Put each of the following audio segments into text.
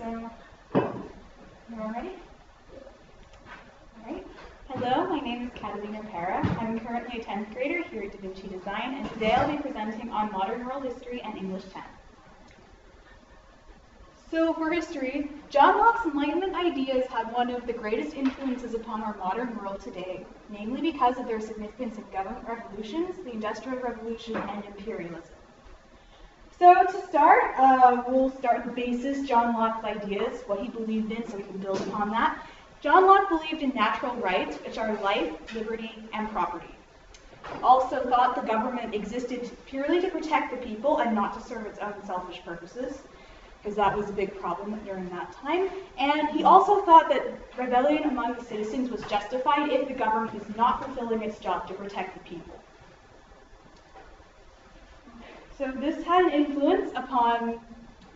so everyone ready? All right. Hello, my name is Pera. I'm currently a 10th grader here at Da Vinci Design, and today I'll be presenting on modern world history and English 10. So for history, John Locke's Enlightenment ideas had one of the greatest influences upon our modern world today, namely because of their significance in government revolutions, the Industrial Revolution, and imperialism. So to start, we'll start with the basis, John Locke's ideas, what he believed in, so we can build upon that. John Locke believed in natural rights, which are life, liberty, and property. Also thought the government existed purely to protect the people and not to serve its own selfish purposes, because that was a big problem during that time. And he also thought that rebellion among the citizens was justified if the government was not fulfilling its job to protect the people. So this had an influence upon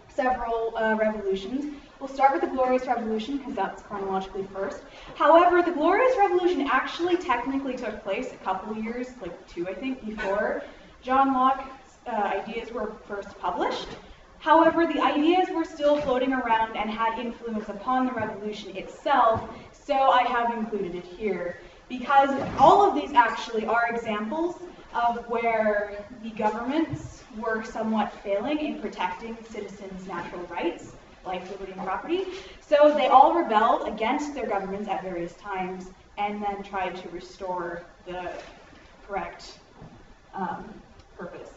several revolutions. We'll start with the Glorious Revolution, because that's chronologically first. However, the Glorious Revolution actually technically took place a couple years, like 2 I think, before John Locke's ideas were first published. However, the ideas were still floating around and had influence upon the revolution itself, so I have included it here. Because all of these actually are examples of where the governments were somewhat failing in protecting citizens' natural rights, life, liberty, and property. So they all rebelled against their governments at various times and then tried to restore the correct purpose.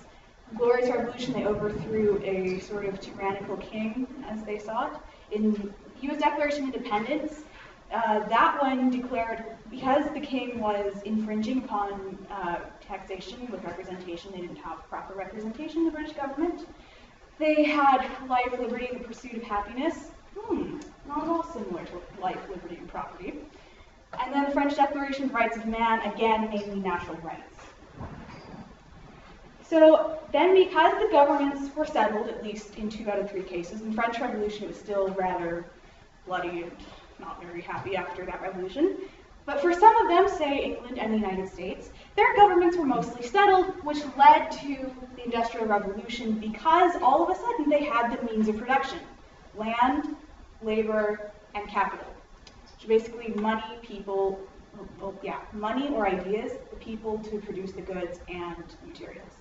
Glorious Revolution, they overthrew a sort of tyrannical king, as they saw it. In the U.S. Declaration of Independence, that one declared, because the king was infringing upon taxation with representation, they didn't have proper representation in the British government. They had life, liberty, and the pursuit of happiness. Not at all similar to life, liberty, and property. And then the French Declaration of Rights of Man, again, mainly natural rights. So then, because the governments were settled, at least in 2 out of 3 cases, in the French Revolution it was still rather bloody and not very happy after that revolution. But for some of them, say England and the United States, their governments were mostly settled, which led to the Industrial Revolution because all of a sudden they had the means of production: land, labor, and capital. So basically money, people, money or ideas, the people to produce the goods and materials,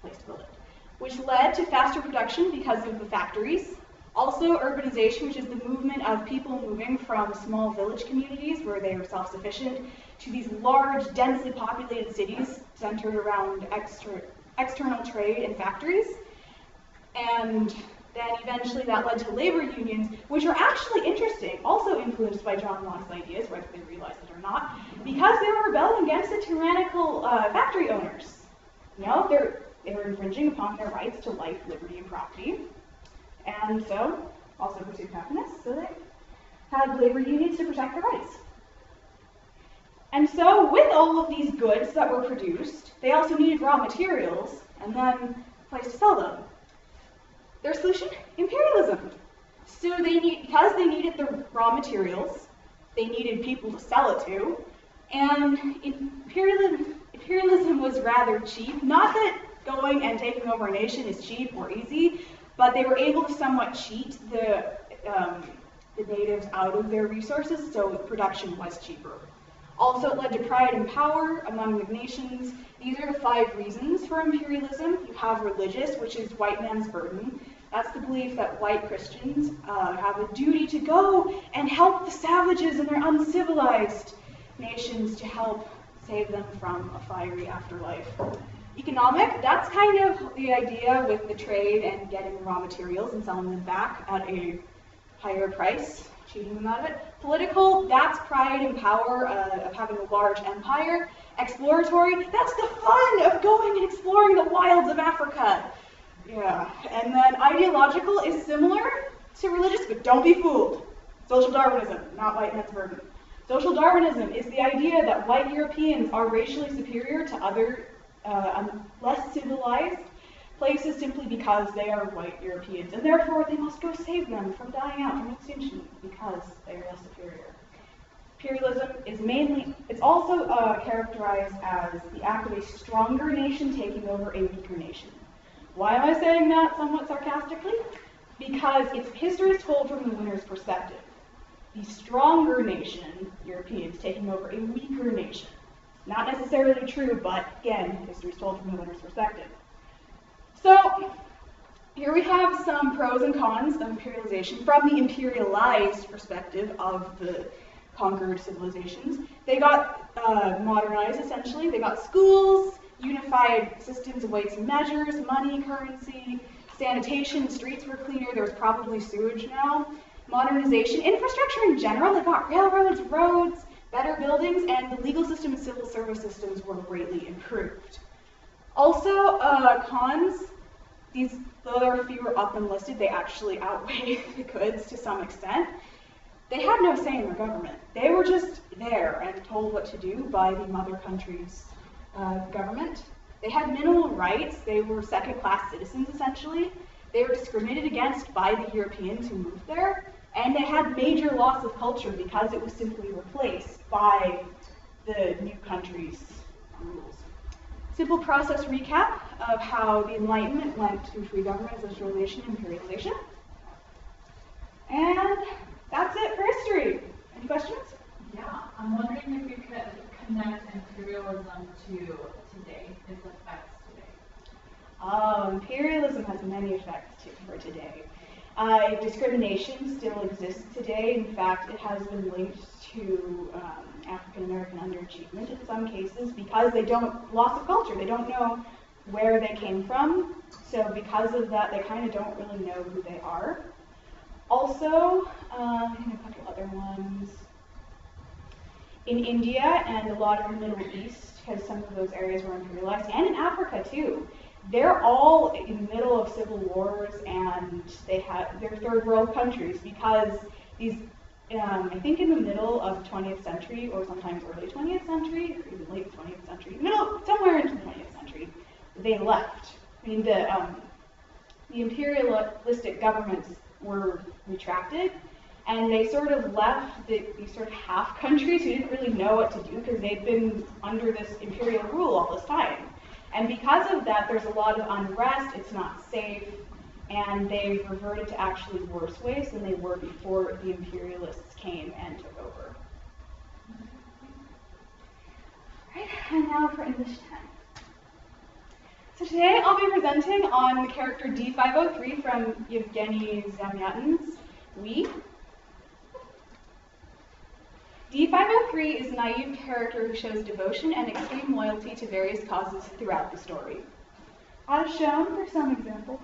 place to build it. Which led to faster production because of the factories. Also urbanization, which is the movement of people moving from small village communities where they are self-sufficient to these large, densely populated cities centered around external trade and factories. And then eventually that led to labor unions, which are actually interesting, also influenced by John Locke's ideas, whether they realize it or not, because they were rebelling against the tyrannical factory owners. You know, they were infringing upon their rights to life, liberty, and property. And so, also pursued happiness, so they had labor unions to protect their rights. And so, with all of these goods that were produced, they also needed raw materials, and then a place to sell them. Their solution? Imperialism. So because they needed the raw materials, they needed people to sell it to, and imperialism was rather cheap. Not that going and taking over a nation is cheap or easy, but they were able to somewhat cheat the natives out of their resources, so production was cheaper. Also, it led to pride and power among the nations. These are the 5 reasons for imperialism. You have religious, which is white man's burden. That's the belief that white Christians have a duty to go and help the savages and their uncivilized nations to help save them from a fiery afterlife. Economic, that's kind of the idea with the trade and getting raw materials and selling them back at a higher price, cheating them out of it. Political, that's pride and power of having a large empire. Exploratory, that's the fun of going and exploring the wilds of Africa. Yeah, and then ideological is similar to religious, but don't be fooled. Social Darwinism, not white man's burden. Social Darwinism is the idea that white Europeans are racially superior to other less civilized places simply because they are white Europeans, and therefore they must go save them from dying out from extinction because they are less superior. Imperialism is it's also characterized as the act of a stronger nation taking over a weaker nation. Why am I saying that somewhat sarcastically? because its history is told from the winner's perspective. The stronger nation, Europeans, taking over a weaker nation. Not necessarily true, but again, history is told from the winner's perspective. So, here we have some pros and cons of imperialization from the imperialized perspective of the conquered civilizations. They got modernized, essentially. They got schools, unified systems of weights and measures, money, currency, sanitation, streets were cleaner, there was probably sewage now. Modernization, infrastructure in general, they got railroads, roads, better buildings, and the legal system and civil service systems were greatly improved. Also, cons, though there are fewer up and listed, they actually outweigh the goods to some extent. They had no say in their government. They were just there and told what to do by the mother country's government. They had minimal rights. They were second-class citizens, essentially. They were discriminated against by the Europeans who moved there, and they had major loss of culture because it was simply replaced by the new country's rules. Simple process recap of how the Enlightenment went to free government, socialization, and imperialization. And that's it for history. Any questions? Yeah, I'm wondering if you could connect imperialism to today, its effects today. Imperialism has many effects for today. Discrimination still exists today. In fact, it has been linked to African American underachievement in some cases because loss of culture. They don't know where they came from. So because of that, they kind of don't really know who they are. Also, a couple other ones. In India and a lot of the Middle East, because some of those areas were imperialized, and in Africa too. They're all in the middle of civil wars, and they're third world countries because these, I think in the middle of 20th century, or sometimes early 20th century, or even late 20th century, somewhere into the 20th century, they left. I mean, the imperialistic governments were retracted, and they sort of left these sort of half countries who didn't really know what to do because they'd been under this imperial rule all this time. And because of that, there's a lot of unrest, it's not safe, and they've reverted to actually worse ways than they were before the imperialists came and took over. Right, and now for English 10. So today I'll be presenting on the character D503 from Yevgeny Zamyatin's We. D503 is a naive character who shows devotion and extreme loyalty to various causes throughout the story. As shown, there's some examples.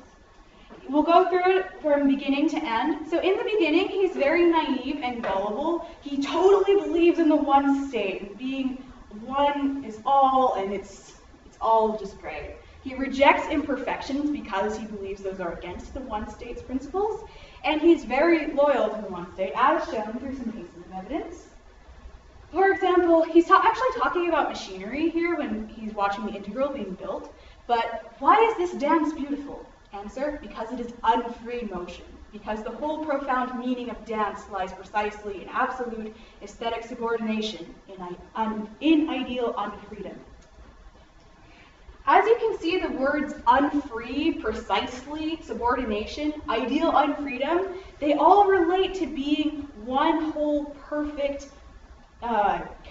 We'll go through it from beginning to end. So in the beginning, he's very naive and gullible. He totally believes in the one state, and being one is all, and it's all just great. He rejects imperfections because he believes those are against the one state's principles, and he's very loyal to the one state, as shown through some pieces of evidence. For example, he's actually talking about machinery here when he's watching the integral being built, but why is this dance beautiful? Answer, because it is unfree motion, because the whole profound meaning of dance lies precisely in absolute aesthetic subordination, in ideal unfreedom. As you can see, the words unfree, precisely, subordination, ideal unfreedom, they all relate to being one whole perfect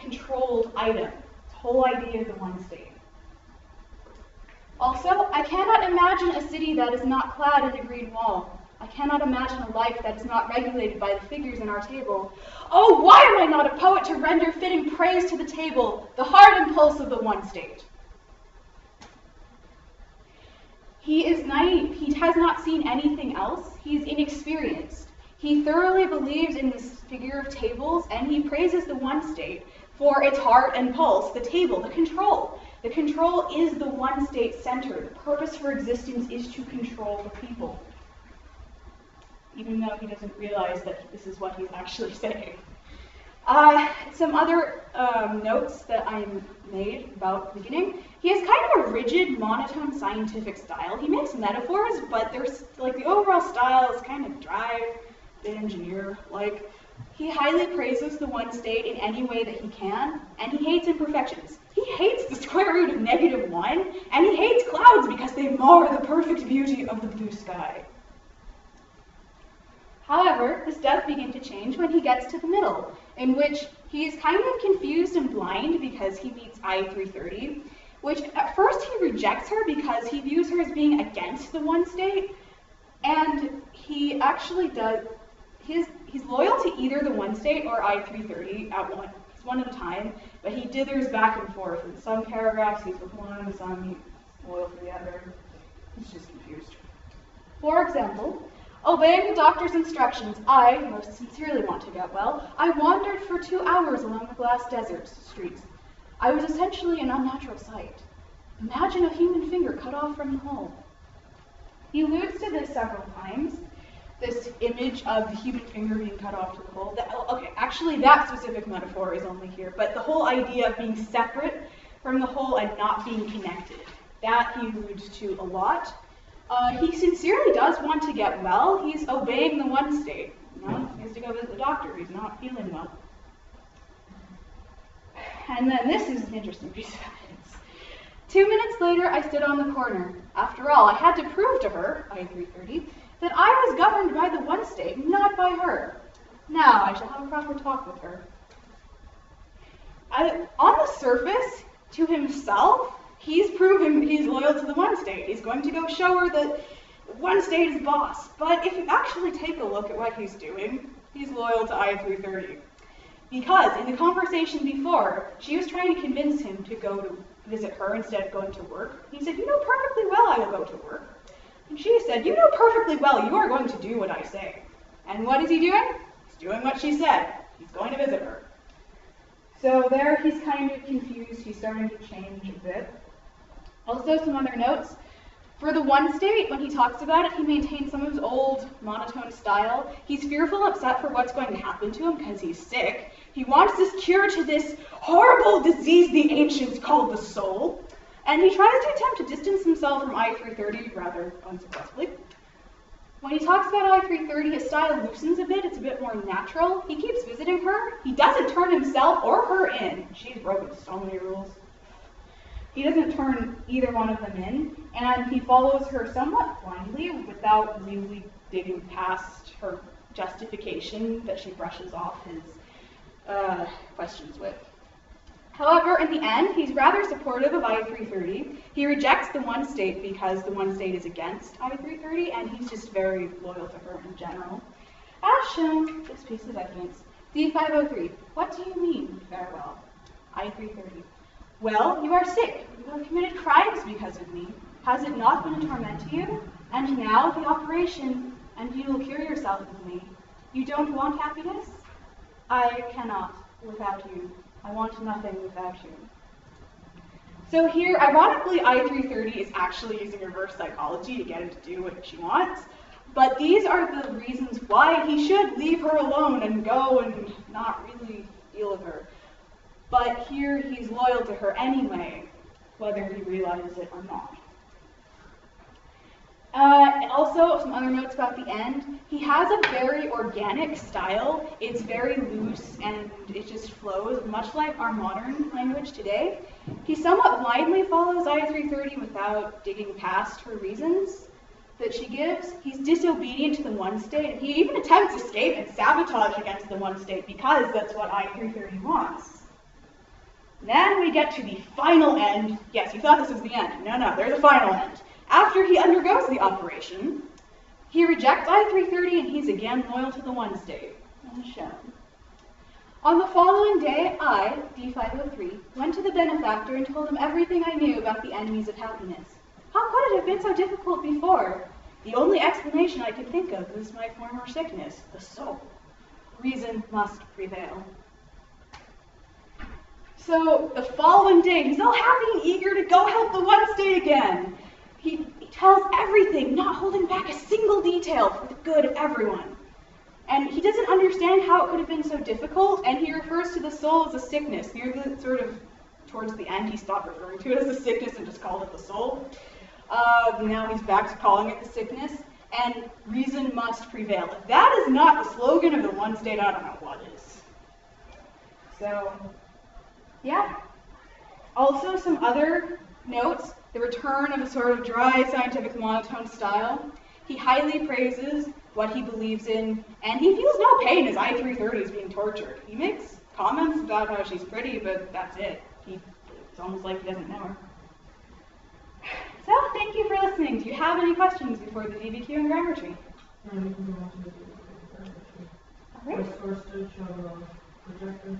controlled item. The whole idea of the one state. Also, I cannot imagine a city that is not clad in a green wall. I cannot imagine a life that is not regulated by the figures in our table. Oh, why am I not a poet to render fitting praise to the table, the heart and pulse of the one state? He is naive. He has not seen anything else. He is inexperienced. He thoroughly believes in this figure of tables, and he praises the one state for its heart and pulse, the table, the control. The control is the one state center. The purpose for existence is to control the people. Even though he doesn't realize that this is what he's actually saying. Some other notes that I made about the beginning. He has kind of a rigid, monotone scientific style. He makes metaphors, but there's the overall style is kind of dry, bit engineer-like. He highly praises the one state in any way that he can, and he hates imperfections. He hates the square root of -1, and he hates clouds because they mar the perfect beauty of the blue sky. However, this does begin to change when he gets to the middle, in which he is kind of confused and blind because he meets I-330, which at first he rejects her because he views her as being against the one state, and he actually does, he's loyal to either the one state or I-330 at one. He's one at a time, but he dithers back and forth. In some paragraphs he's with one, some he's loyal to the other. He's just confused. For example, obeying the doctor's instructions, I most sincerely want to get well. I wandered for 2 hours along the glass desert streets. I was essentially an unnatural sight. Imagine a human finger cut off from the hole. He alludes to this several times, this image of the human finger being cut off to the hole. Okay, actually that specific metaphor is only here, but the whole idea of being separate from the whole and not being connected, that he alludes to a lot. He sincerely does want to get well. He's obeying the one state. You know, he has to go visit the doctor. He's not feeling well. And then this is an interesting piece of evidence. 2 minutes later, I stood on the corner. After all, I had to prove to her, I-330, that I was governed by the one state, not by her. Now I shall have a proper talk with her. On the surface, to himself, he's proven he's loyal to the one state. He's going to go show her that one state is boss. But if you actually take a look at what he's doing, he's loyal to I-330. Because in the conversation before, she was trying to convince him to go to visit her instead of going to work. He said, "You know perfectly well I will go to work." And she said, "You know perfectly well you are going to do what I say." And what is he doing? He's doing what she said. He's going to visit her. So there he's kind of confused. He's starting to change a bit. Also, some other notes. For the one state, when he talks about it, he maintains some of his old monotone style. He's fearful and upset for what's going to happen to him because he's sick. He wants this cure to this horrible disease the ancients called the soul. And he tries to attempt to distance himself from I-330 rather unsuccessfully. When he talks about I-330, his style loosens a bit. It's a bit more natural. He keeps visiting her. He doesn't turn himself or her in. She's broken so many rules. He doesn't turn either one of them in, and he follows her somewhat blindly without really digging past her justification that she brushes off his questions with. However, in the end, he's rather supportive of I-330. He rejects the one state because the one state is against I-330, and he's just very loyal to her in general. As shown, this piece of evidence. D503, what do you mean, farewell? I-330. Well, you are sick. You have committed crimes because of me. Has it not been a torment to you? And now the operation, and you will cure yourself with me. You don't want happiness? I cannot without you. I want nothing without you. So here, ironically, I-330 is actually using reverse psychology to get him to do what she wants. But these are the reasons why he should leave her alone and go and not really deal with her. But here he's loyal to her anyway, whether he realizes it or not. Also, some other notes about the end. He has a very organic style. It's very loose and it just flows, much like our modern language today. He somewhat blindly follows I-330 without digging past her reasons that she gives. He's disobedient to the one state, and he even attempts escape and sabotage against the one state because that's what I-330 wants. Then we get to the final end. Yes, you thought this was the end. No, there's a final end. After he undergoes the operation, he rejects I-330 and he's again loyal to the one state, as shown. On the following day, I, D503, went to the benefactor and told him everything I knew about the enemies of happiness. How could it have been so difficult before? The only explanation I could think of was my former sickness, the soul. Reason must prevail. So the following day, he's all happy and eager to go help the one state again. He tells everything, not holding back a single detail for the good of everyone. And he doesn't understand how it could have been so difficult, and he refers to the soul as a sickness. Near the sort of towards the end, he stopped referring to it as a sickness and just called it the soul. Now he's back to calling it the sickness, and reason must prevail. If that is not the slogan of the one state, I don't know what is. So, yeah. Also, some other notes. The return of a sort of dry, scientific monotone style. He highly praises what he believes in, and he feels no pain as I-330 is being tortured. He makes comments about how she's pretty, but that's it. It's almost like he doesn't know her. So, thank you for listening. Do you have any questions before the DBQ and grammar tree? No, you can go on to the grammar tree. All right. First source to show projector.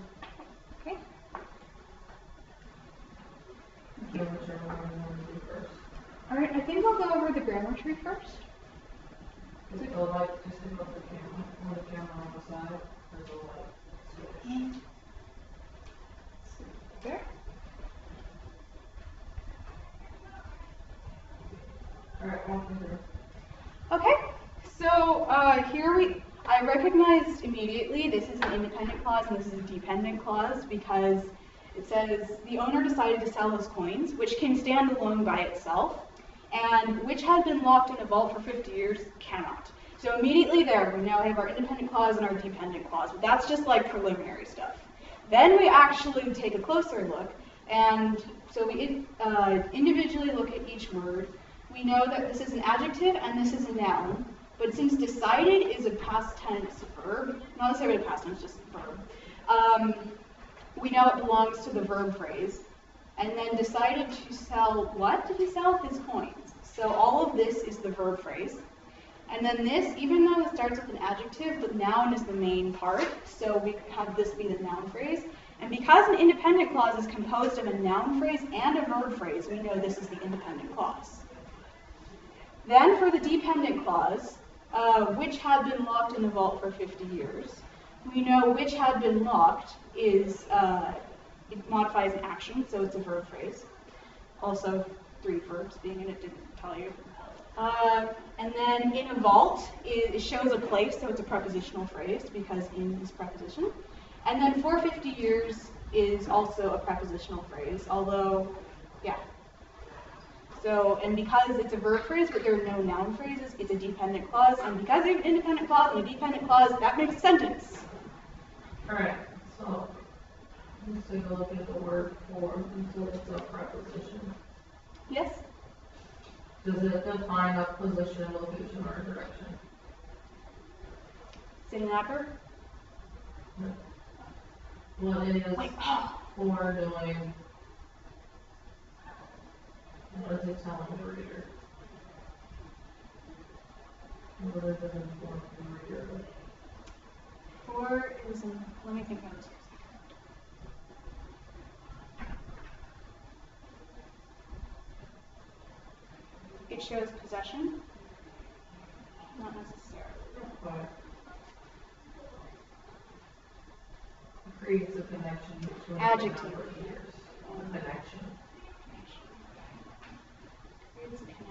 Okay. So whichever one you want to do first. All right, I think we'll go over the grammar tree first. Is the light just above the camera, or the camera on the side, or the light switch? There. Alright, walk me through. Okay, so I recognized immediately this is an independent clause and this is a dependent clause because it says the owner decided to sell his coins, which can stand alone by itself, and which had been locked in a vault for 50 years cannot. So immediately there, we now have our independent clause and our dependent clause, but that's just like preliminary stuff. Then we actually take a closer look, and so we individually look at each word. We know that this is an adjective and this is a noun, but since decided is a past tense verb, not necessarily past tense, just verb, we know it belongs to the verb phrase. And then decided to sell, what did he sell? His coins. So all of this is the verb phrase. And then this, even though it starts with an adjective, the noun is the main part, so we have this be the noun phrase. And because an independent clause is composed of a noun phrase and a verb phrase, we know this is the independent clause. Then for the dependent clause, which had been locked in the vault for 50 years, we know which had been locked is, it modifies an action, so it's a verb phrase. Also, 3 verbs being in it didn't tell you. And then in a vault, it shows a place, so it's a prepositional phrase because in is preposition. And then for 50 years is also a prepositional phrase, although, yeah. So, and because it's a verb phrase, but there are no noun phrases, it's a dependent clause, and because it's an independent clause and a dependent clause, that makes a sentence. Alright, so let's take a look at the word for until it's a preposition. Yes? Does it define a position, location, or direction? Is it an adverb? No. What is Wait, for doing? What is it telling the reader? What is it informing the reader? For is in, let me think about this. It shows possession. Not necessarily. But it creates a connection between Adjective. the number of years. A connection. Creates a connection.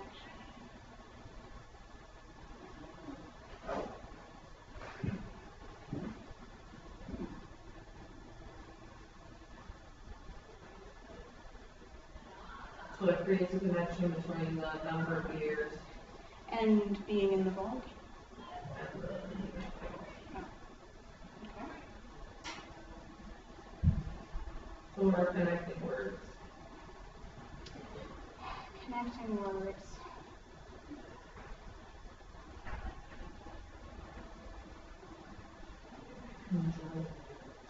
So it creates a connection between the number of years And being in the vault. and the Oh. Okay. or connecting words. Connecting words.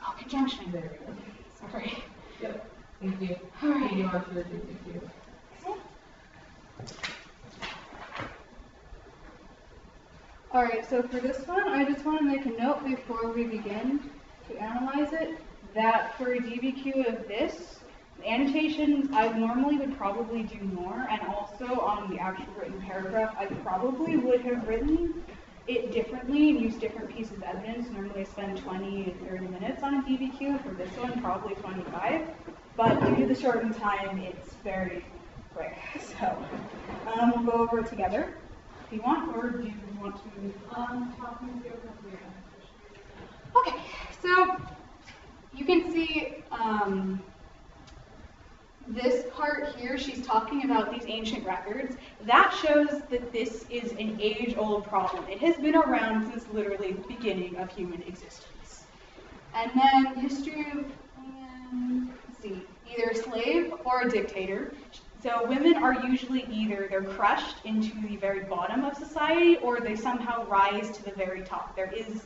Oh, conjunction. There we go. Sorry. Yep. Thank you. All right. You are sure thank you. Alright, so for this one, I just want to make a note before we begin to analyze it, that for a DBQ of this, the annotations I normally would probably do more, and also on the actual written paragraph, I probably would have written it differently and used different pieces of evidence. Normally I spend 20 to 30 minutes on a DBQ. For this one, probably 25. But due to the shortened time, it's very quick. So we'll go over it together if you want, or do you want to? Talking to appropriate. Okay, so you can see this part here, she's talking about these ancient records. That shows that this is an age-old problem. It has been around since literally the beginning of human existence. And then history of, let's see, either a slave or a dictator. So women are usually either they're crushed into the very bottom of society or they somehow rise to the very top. There is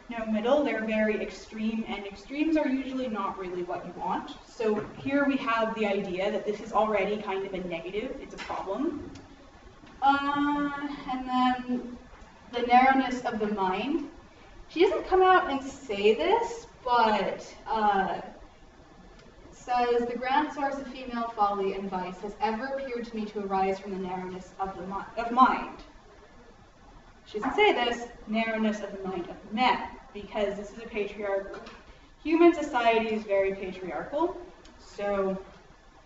no middle, they're very extreme, and extremes are usually not really what you want. So here we have the idea that this is already kind of a negative, it's a problem. And then the narrowness of the mind. She doesn't come out and say this, but says, the grand source of female folly and vice has ever appeared to me to arise from the narrowness of the mind. She doesn't say this, narrowness of the mind of men, because this is a patriarchal. Human society is very patriarchal, so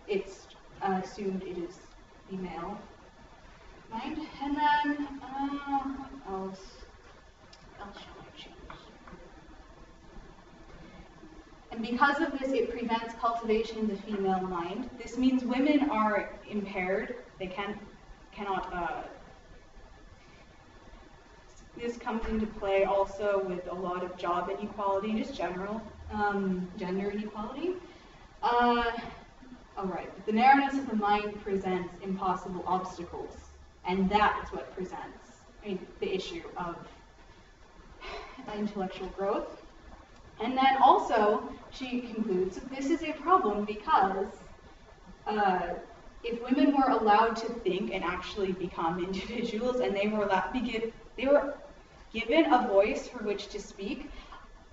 it's assumed it is the male mind. And then, what else shall I choose? And because of this, it prevents cultivation in the female mind. This means women are impaired. They cannot. This comes into play also with a lot of job inequality, just general gender inequality. All right, the narrowness of the mind presents impossible obstacles, and that is what presents the issue of intellectual growth. And then also, she concludes that this is a problem because if women were allowed to think and actually become individuals, and they were given a voice for which to speak,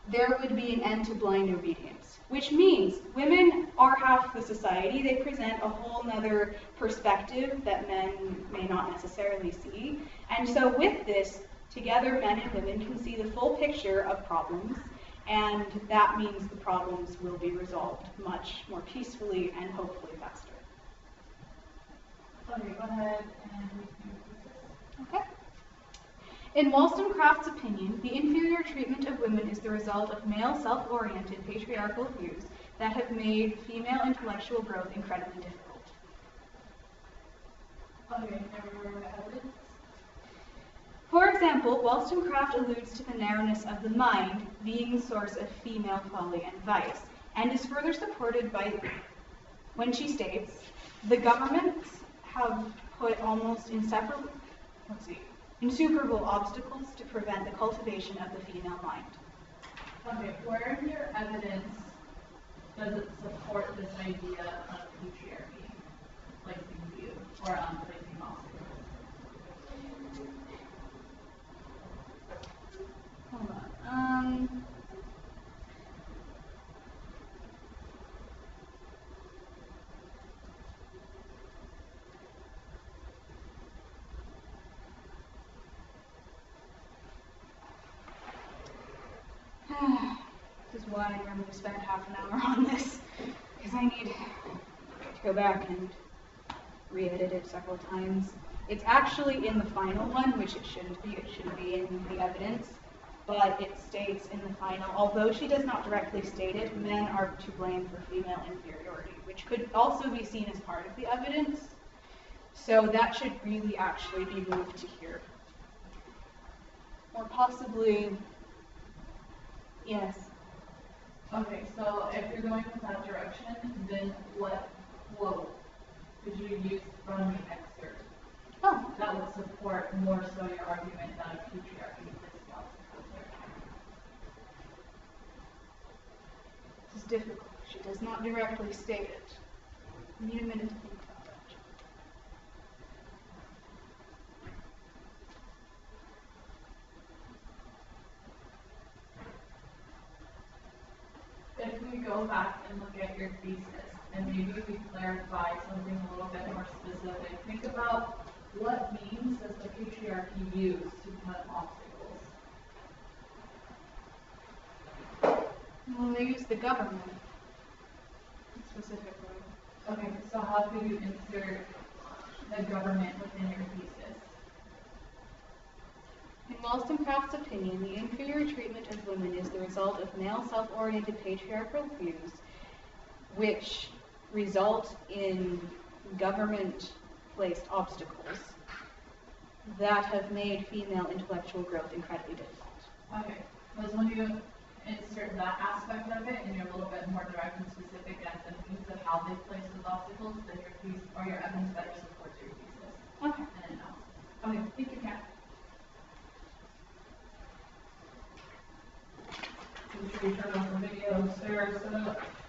there would be an end to blind obedience. Which means women are half the society. They present a whole nother perspective that men may not necessarily see. And so with this, together men and women can see the full picture of problems, and that means the problems will be resolved much more peacefully and hopefully faster. Okay, go ahead and read your thesis. Okay. In Wollstonecraft's opinion, the inferior treatment of women is the result of male self-oriented patriarchal views that have made female intellectual growth incredibly difficult. Okay, evidence. For example, Wollstonecraft alludes to the narrowness of the mind being the source of female folly and vice, and is further supported by when she states, the governments have put almost insuperable obstacles to prevent the cultivation of the female mind. Okay, where in your evidence does it support this idea of patriarchy, placing view, or placing obstacles? Hold on. This is why I normally spend half an hour on this, because I need to go back and re-edit it several times. It's actually in the final one, which it shouldn't be. It should be in the evidence, but it states in the final, although she does not directly state it, men are to blame for female inferiority, which could also be seen as part of the evidence. So that should really actually be moved to here. Or possibly, yes. Okay, so if you're going with that direction, then what could you use from the excerpt that would support more so your argument that patriarchy is obstacles there? This is difficult. She does not directly state it. I need a minute to think about it. If we go back and look at your thesis, and maybe we clarify something a little bit more specific, think about what means does the patriarchy use to cut obstacles? Well, they use the government, specifically. Okay, so how could you insert the government within your thesis? In Wollstonecraft's opinion, the inferior treatment of women is the result of male self-oriented patriarchal views, which result in government-placed obstacles that have made female intellectual growth incredibly difficult. Okay, because when you insert that aspect of it and you're a little bit more direct and specific as the means of how they place those obstacles, then your piece or your evidence better supports your thesis. Okay. And analysis. Okay, thank you, Kat. Make sure you turn off the video, Sarah, set up.